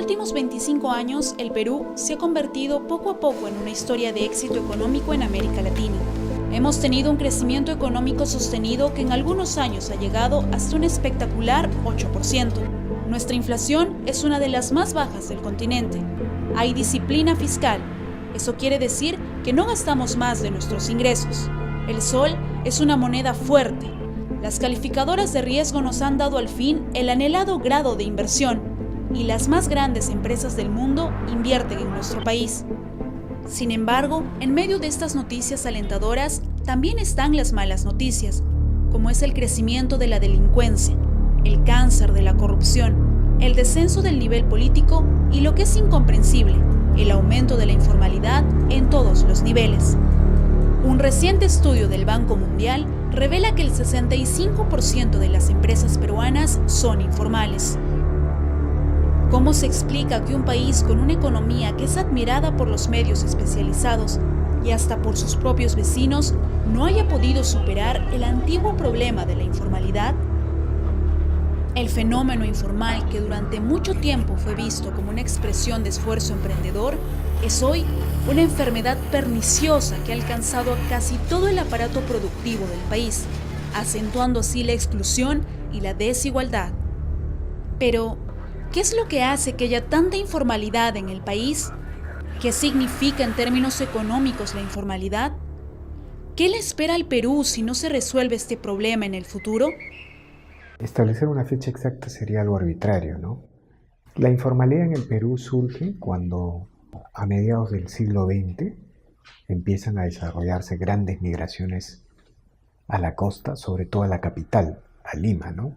últimos 25 años, el Perú se ha convertido poco a poco en una historia de éxito económico en América Latina. Hemos tenido un crecimiento económico sostenido que en algunos años ha llegado hasta un espectacular 8%. Nuestra inflación es una de las más bajas del continente. Hay disciplina fiscal. Eso quiere decir que no gastamos más de nuestros ingresos. El sol es una moneda fuerte. Las calificadoras de riesgo nos han dado al fin el anhelado grado de inversión y las más grandes empresas del mundo invierten en nuestro país. Sin embargo, en medio de estas noticias alentadoras también están las malas noticias, como es el crecimiento de la delincuencia, el cáncer de la corrupción, el descenso del nivel político y lo que es incomprensible, el aumento de la informalidad en todos los niveles. Un reciente estudio del Banco Mundial revela que el 65% de las empresas peruanas son informales. ¿Cómo se explica que un país con una economía que es admirada por los medios especializados y hasta por sus propios vecinos no haya podido superar el antiguo problema de la informalidad? El fenómeno informal, que durante mucho tiempo fue visto como una expresión de esfuerzo emprendedor, es hoy una enfermedad perniciosa que ha alcanzado a casi todo el aparato productivo del país, acentuando así la exclusión y la desigualdad. Pero, ¿qué es lo que hace que haya tanta informalidad en el país? ¿Qué significa en términos económicos la informalidad? ¿Qué le espera al Perú si no se resuelve este problema en el futuro? Establecer una fecha exacta sería algo arbitrario, ¿no? La informalidad en el Perú surge cuando, a mediados del siglo XX, empiezan a desarrollarse grandes migraciones a la costa, sobre todo a la capital, a Lima, ¿no?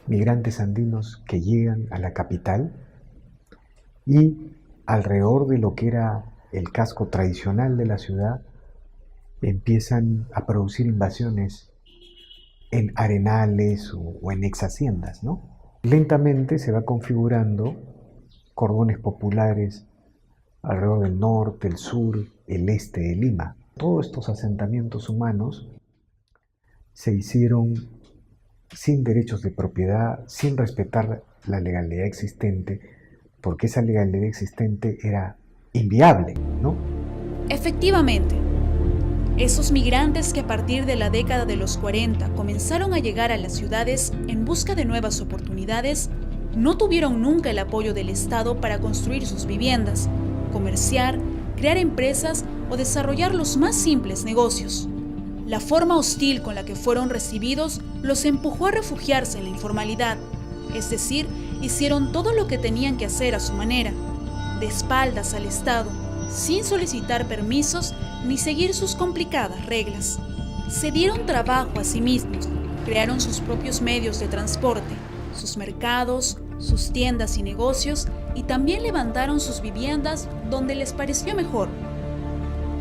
Migrantes andinos que llegan a la capital y alrededor de lo que era el casco tradicional de la ciudad empiezan a producir invasiones en arenales o en exhaciendas, ¿no? Lentamente se va configurando cordones populares alrededor del norte, el sur, el este de Lima. Todos estos asentamientos humanos se hicieron sin derechos de propiedad, sin respetar la legalidad existente, porque esa legalidad existente era inviable, ¿no? Efectivamente, esos migrantes que a partir de la década de los 40 comenzaron a llegar a las ciudades en busca de nuevas oportunidades, no tuvieron nunca el apoyo del Estado para construir sus viviendas, comerciar, crear empresas o desarrollar los más simples negocios. La forma hostil con la que fueron recibidos los empujó a refugiarse en la informalidad, es decir, hicieron todo lo que tenían que hacer a su manera, de espaldas al Estado, sin solicitar permisos ni seguir sus complicadas reglas. Se dieron trabajo a sí mismos, crearon sus propios medios de transporte, sus mercados, sus tiendas y negocios, y también levantaron sus viviendas donde les pareció mejor.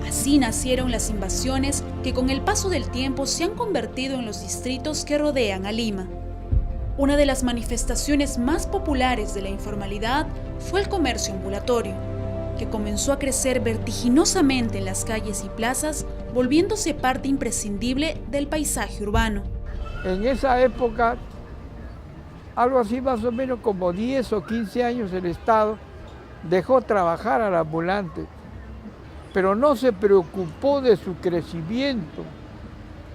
Así nacieron las invasiones que con el paso del tiempo se han convertido en los distritos que rodean a Lima. Una de las manifestaciones más populares de la informalidad fue el comercio ambulatorio, que comenzó a crecer vertiginosamente en las calles y plazas, volviéndose parte imprescindible del paisaje urbano. En esa época, algo así más o menos como 10 o 15 años, el Estado dejó trabajar al ambulante, pero no se preocupó de su crecimiento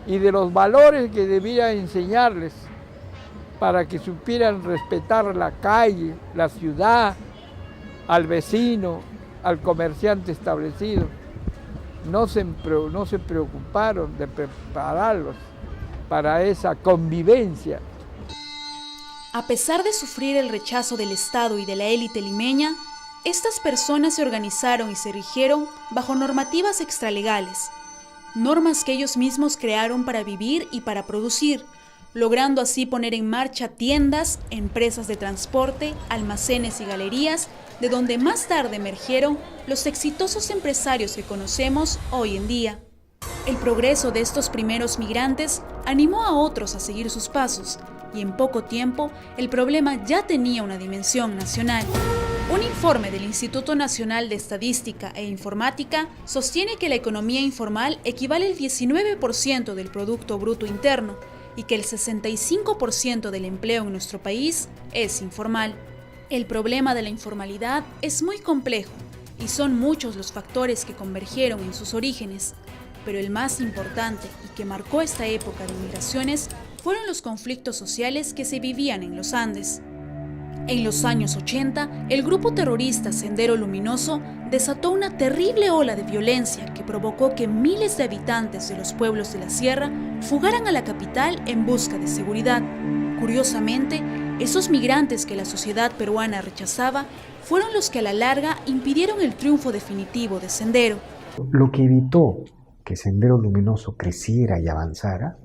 y de los valores que debía enseñarles para que supieran respetar la calle, la ciudad, al vecino, al comerciante establecido. No se preocuparon de prepararlos para esa convivencia. A pesar de sufrir el rechazo del Estado y de la élite limeña, estas personas se organizaron y se rigieron bajo normativas extralegales, normas que ellos mismos crearon para vivir y para producir, logrando así poner en marcha tiendas, empresas de transporte, almacenes y galerías, de donde más tarde emergieron los exitosos empresarios que conocemos hoy en día. El progreso de estos primeros migrantes animó a otros a seguir sus pasos, y en poco tiempo el problema ya tenía una dimensión nacional. Un informe del Instituto Nacional de Estadística e Informática sostiene que la economía informal equivale al 19% del Producto Bruto Interno y que el 65% del empleo en nuestro país es informal. El problema de la informalidad es muy complejo y son muchos los factores que convergieron en sus orígenes, pero el más importante y que marcó esta época de migraciones fueron los conflictos sociales que se vivían en los Andes. En los años 80, el grupo terrorista Sendero Luminoso desató una terrible ola de violencia que provocó que miles de habitantes de los pueblos de la sierra fugaran a la capital en busca de seguridad. Curiosamente, esos migrantes que la sociedad peruana rechazaba fueron los que a la larga impidieron el triunfo definitivo de Sendero. Lo que evitó que Sendero Luminoso creciera y avanzara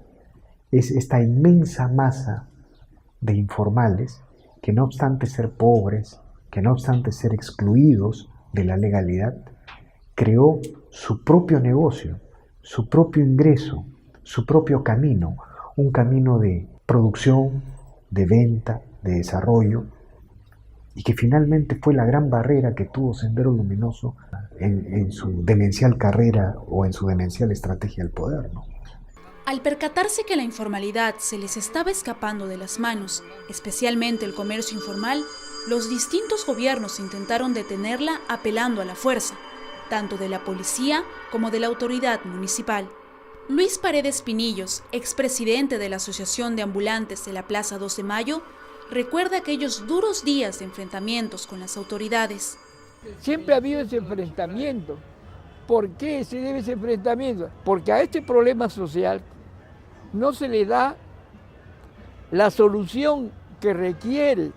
es esta inmensa masa de informales que, no obstante ser pobres, que no obstante ser excluidos de la legalidad, creó su propio negocio, su propio ingreso, su propio camino, un camino de producción, de venta, de desarrollo, y que finalmente fue la gran barrera que tuvo Sendero Luminoso en su demencial carrera o en su demencial estrategia al poder, ¿no? Al percatarse que la informalidad se les estaba escapando de las manos, especialmente el comercio informal, los distintos gobiernos intentaron detenerla apelando a la fuerza, tanto de la policía como de la autoridad municipal. Luis Paredes Pinillos, expresidente de la Asociación de Ambulantes de la Plaza 2 de Mayo, recuerda aquellos duros días de enfrentamientos con las autoridades. Siempre ha habido ese enfrentamiento. ¿Por qué se debe ese enfrentamiento? Porque a este problema social no se le da la solución que requiere,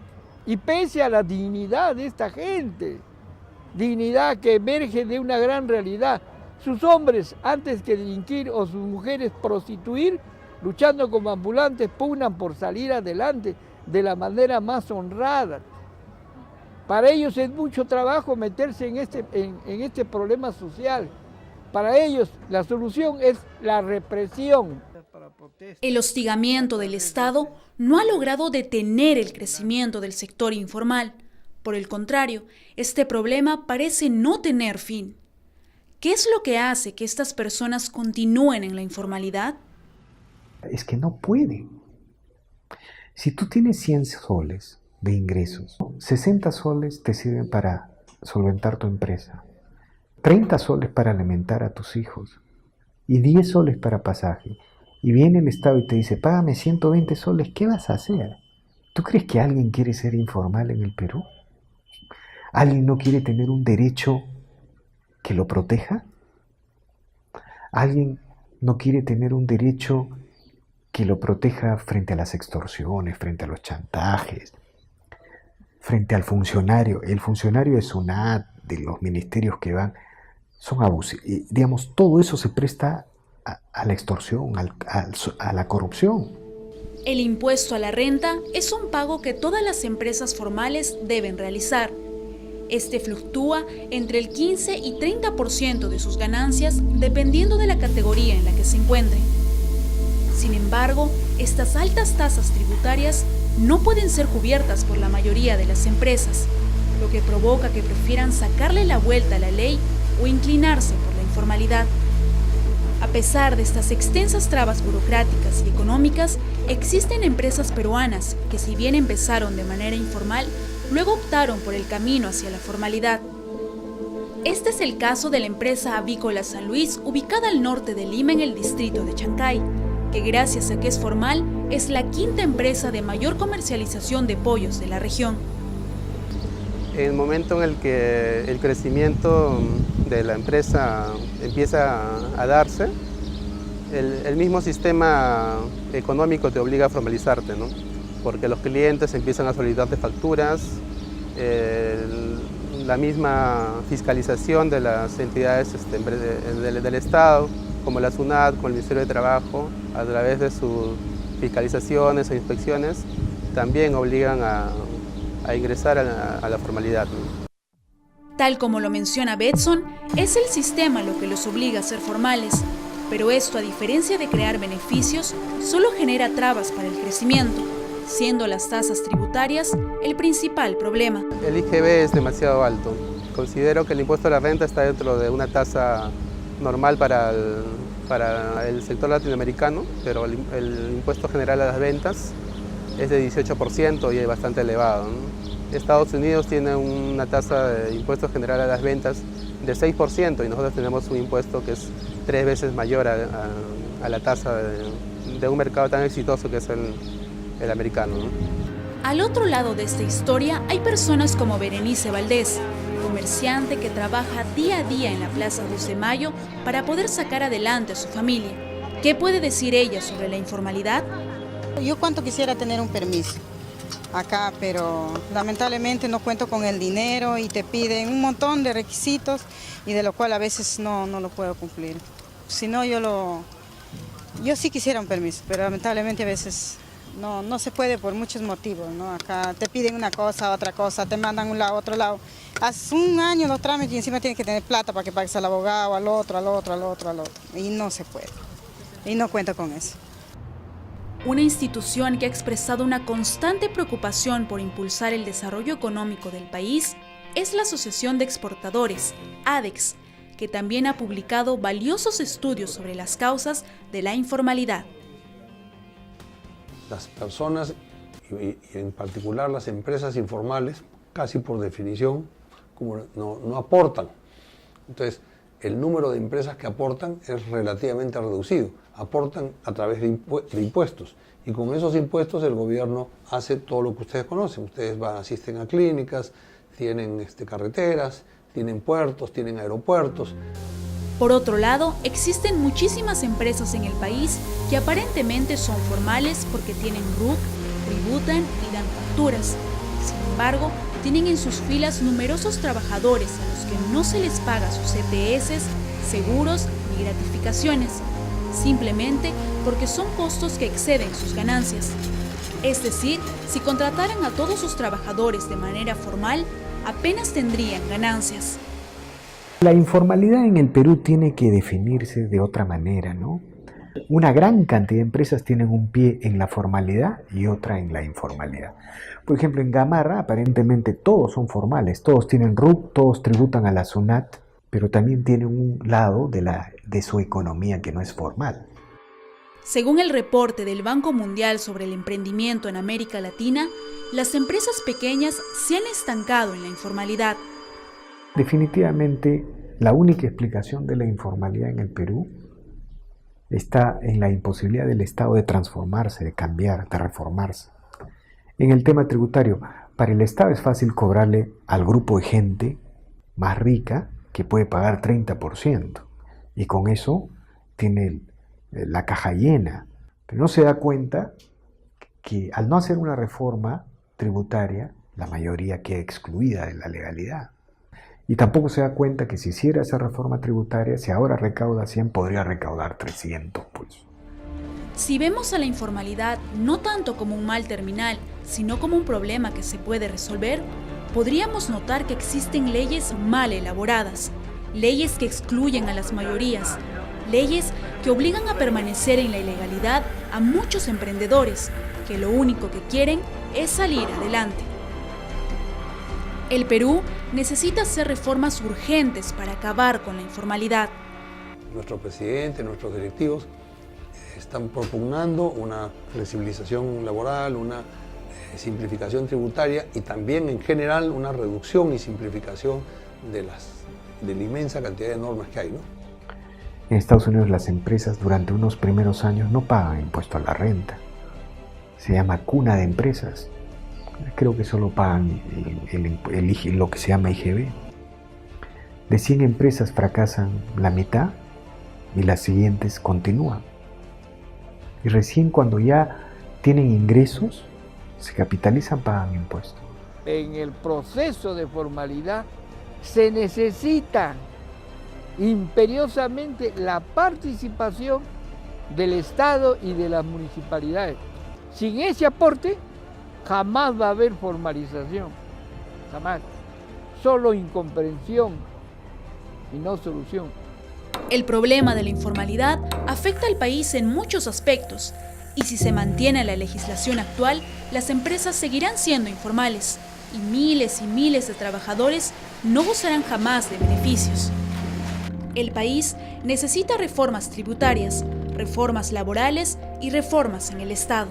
y pese a la dignidad de esta gente, dignidad que emerge de una gran realidad. Sus hombres, antes que delinquir, o sus mujeres prostituir, luchando como ambulantes, pugnan por salir adelante de la manera más honrada. Para ellos es mucho trabajo meterse en este problema social. Para ellos la solución es la represión. El hostigamiento del Estado no ha logrado detener el crecimiento del sector informal. Por el contrario, este problema parece no tener fin. ¿Qué es lo que hace que estas personas continúen en la informalidad? Es que no pueden. Si tú tienes 100 soles de ingresos, 60 soles te sirven para solventar tu empresa, 30 soles para alimentar a tus hijos y 10 soles para pasaje. Y viene el Estado y te dice, págame 120 soles, ¿qué vas a hacer? ¿Tú crees que alguien quiere ser informal en el Perú? ¿Alguien no quiere tener un derecho que lo proteja? ¿Alguien no quiere tener un derecho que lo proteja frente a las extorsiones, frente a los chantajes, frente al funcionario? El funcionario de SUNAT, de los ministerios que van, son abusivos. Digamos, todo eso se presta a la extorsión, a la corrupción. El impuesto a la renta es un pago que todas las empresas formales deben realizar. Este fluctúa entre el 15 y 30% de sus ganancias dependiendo de la categoría en la que se encuentren. Sin embargo, estas altas tasas tributarias no pueden ser cubiertas por la mayoría de las empresas, lo que provoca que prefieran sacarle la vuelta a la ley o inclinarse por la informalidad. A pesar de estas extensas trabas burocráticas y económicas, existen empresas peruanas que, si bien empezaron de manera informal, luego optaron por el camino hacia la formalidad. Este es el caso de la empresa Avícola San Luis, ubicada al norte de Lima en el distrito de Chancay, que gracias a que es formal, es la quinta empresa de mayor comercialización de pollos de la región. En el momento en el que el crecimiento de la empresa empieza a darse, el mismo sistema económico te obliga a formalizarte, ¿no? Porque los clientes empiezan a solicitarte facturas, la misma fiscalización de las entidades del Estado, como la SUNAT, como el Ministerio de Trabajo, a través de sus fiscalizaciones e inspecciones, también obligan a ingresar a la formalidad, ¿no? Tal como lo menciona Betson, es el sistema lo que los obliga a ser formales, pero esto, a diferencia de crear beneficios, solo genera trabas para el crecimiento, siendo las tasas tributarias el principal problema. El IGB es demasiado alto. Considero que el impuesto a la renta está dentro de una tasa normal para el sector latinoamericano, pero el impuesto general a las ventas es de 18% y es bastante elevado, ¿no? Estados Unidos tiene una tasa de impuesto general a las ventas de 6% y nosotros tenemos un impuesto que es 3 veces mayor a la tasa de un mercado tan exitoso que es el americano, ¿no? Al otro lado de esta historia hay personas como Berenice Valdés, comerciante que trabaja día a día en la Plaza 12 de Mayo para poder sacar adelante a su familia. ¿Qué puede decir ella sobre la informalidad? Yo cuánto quisiera tener un permiso acá, pero lamentablemente no cuento con el dinero y te piden un montón de requisitos y de lo cual a veces no lo puedo cumplir. Si no, yo sí quisiera un permiso, pero lamentablemente a veces no se puede por muchos motivos, ¿no? Acá te piden una cosa, otra cosa, te mandan un lado, otro lado. Hace un año los trámites y encima tienes que tener plata para que pagues al abogado, al otro. Y no se puede. Y no cuento con eso. Una institución que ha expresado una constante preocupación por impulsar el desarrollo económico del país es la Asociación de Exportadores, ADEX, que también ha publicado valiosos estudios sobre las causas de la informalidad. Las personas, y en particular las empresas informales, casi por definición, como no aportan. Entonces, el número de empresas que aportan es relativamente reducido. Aportan a través de impuestos. Y con esos impuestos el gobierno hace todo lo que ustedes conocen. Ustedes asisten a clínicas, tienen carreteras, tienen puertos, tienen aeropuertos. Por otro lado, existen muchísimas empresas en el país que aparentemente son formales porque tienen RUC, tributan y dan facturas. Sin embargo, tienen en sus filas numerosos trabajadores a los que no se les paga sus EPS, seguros ni gratificaciones, simplemente porque son costos que exceden sus ganancias. Es decir, si contrataran a todos sus trabajadores de manera formal, apenas tendrían ganancias. La informalidad en el Perú tiene que definirse de otra manera, ¿no? Una gran cantidad de empresas tienen un pie en la formalidad y otra en la informalidad. Por ejemplo, en Gamarra aparentemente todos son formales, todos tienen RUC, todos tributan a la SUNAT, pero también tienen un lado de su economía que no es formal. Según el reporte del Banco Mundial sobre el emprendimiento en América Latina, las empresas pequeñas se han estancado en la informalidad. Definitivamente, la única explicación de la informalidad en el Perú está en la imposibilidad del Estado de transformarse, de cambiar, de reformarse. En el tema tributario, para el Estado es fácil cobrarle al grupo de gente más rica que puede pagar 30%, y con eso tiene la caja llena. Pero no se da cuenta que al no hacer una reforma tributaria, la mayoría queda excluida de la legalidad. Y tampoco se da cuenta que si hiciera esa reforma tributaria, si ahora recauda 100, podría recaudar 300, pues. Si vemos a la informalidad no tanto como un mal terminal, sino como un problema que se puede resolver, podríamos notar que existen leyes mal elaboradas, leyes que excluyen a las mayorías, leyes que obligan a permanecer en la ilegalidad a muchos emprendedores, que lo único que quieren es salir adelante. El Perú necesita hacer reformas urgentes para acabar con la informalidad. Nuestro presidente, nuestros directivos están propugnando una flexibilización laboral, una simplificación tributaria y también en general una reducción y simplificación de la inmensa cantidad de normas que hay, ¿no? En Estados Unidos las empresas durante unos primeros años no pagan impuesto a la renta. Se llama cuna de empresas. Creo que solo pagan lo que se llama IGB. De 100 empresas fracasan la mitad y las siguientes continúan. Y recién cuando ya tienen ingresos, se capitalizan, pagan impuestos. En el proceso de formalidad se necesita imperiosamente la participación del Estado y de las municipalidades. Sin ese aporte, jamás va a haber formalización, jamás. Solo incomprensión y no solución. El problema de la informalidad afecta al país en muchos aspectos, y si se mantiene la legislación actual, las empresas seguirán siendo informales, y miles de trabajadores no gozarán jamás de beneficios. El país necesita reformas tributarias, reformas laborales y reformas en el Estado.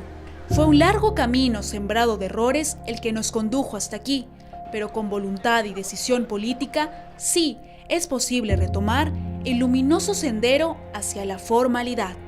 Fue un largo camino sembrado de errores el que nos condujo hasta aquí, pero con voluntad y decisión política, sí, es posible retomar el luminoso sendero hacia la formalidad.